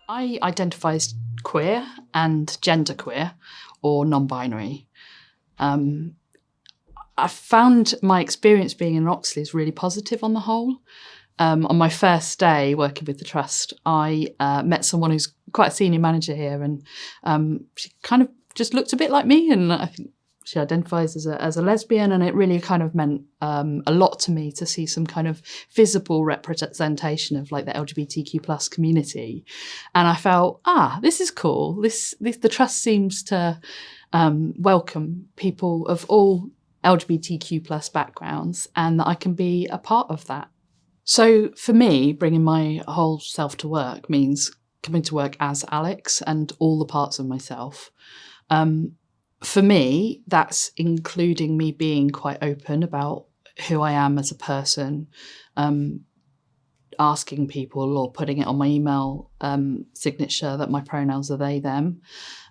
I identify as queer and genderqueer or non-binary. I found my experience being in Oxleas really positive on the whole. On my first day working with the trust, I met someone who's quite a senior manager here, and she kind of just looked a bit like me, and I think she identifies as a lesbian, and it really kind of meant a lot to me to see some kind of visible representation of like the LGBTQ plus community. And I felt, this is cool. The trust seems to welcome people of all LGBTQ plus backgrounds, and that I can be a part of that. So for me, bringing my whole self to work means coming to work as Alex and all the parts of myself. For me, that's including me being quite open about who I am as a person, asking people or putting it on my email signature that my pronouns are they, them.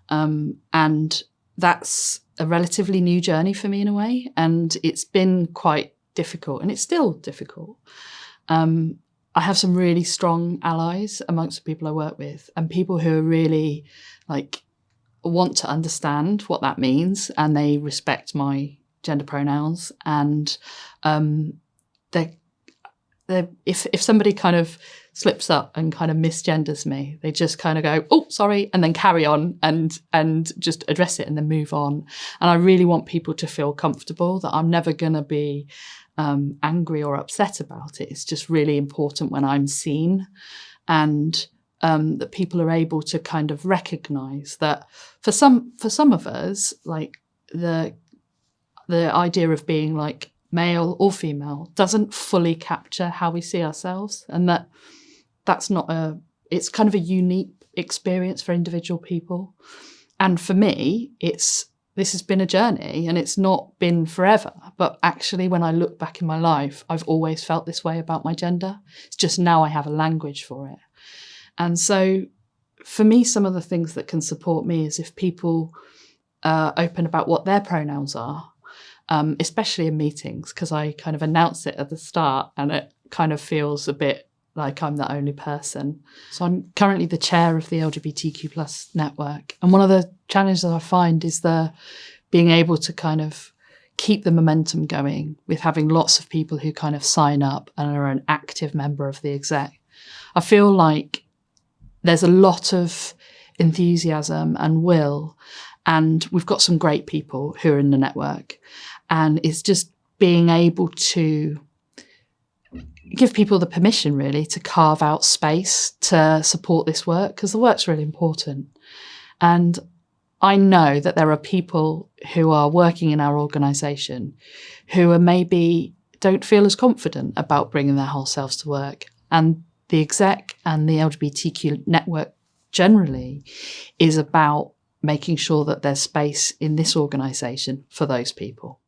And that's a relatively new journey for me in a way, and it's been quite difficult, and it's still difficult. I have some really strong allies amongst the people I work with, and people who are really want to understand what that means, and they respect my gender pronouns. And if somebody kind of slips up and kind of misgenders me, they just kind of go, oh, sorry, and then carry on and just address it and then move on. And I really want people to feel comfortable that I'm never going to be angry or upset about it. It's just really important when I'm seen, and that people are able to kind of recognise that for some of us, like the idea of being like male or female doesn't fully capture how we see ourselves, and that's not it's kind of a unique experience for individual people. And for me, this has been a journey, and it's not been forever. But actually, when I look back in my life, I've always felt this way about my gender. It's just now I have a language for it. And so for me, some of the things that can support me is if people are open about what their pronouns are, especially in meetings, because I kind of announce it at the start and it kind of feels a bit like I'm the only person. So I'm currently the chair of the LGBTQ plus network. And one of the challenges I find is being able to kind of keep the momentum going with having lots of people who kind of sign up and are an active member of the exec. I feel like there's a lot of enthusiasm and will, and we've got some great people who are in the network. And it's just being able to give people the permission really to carve out space to support this work, because the work's really important. And I know that there are people who are working in our organisation who are maybe don't feel as confident about bringing their whole selves to work. And the exec and the LGBTQ network generally is about making sure that there's space in this organisation for those people.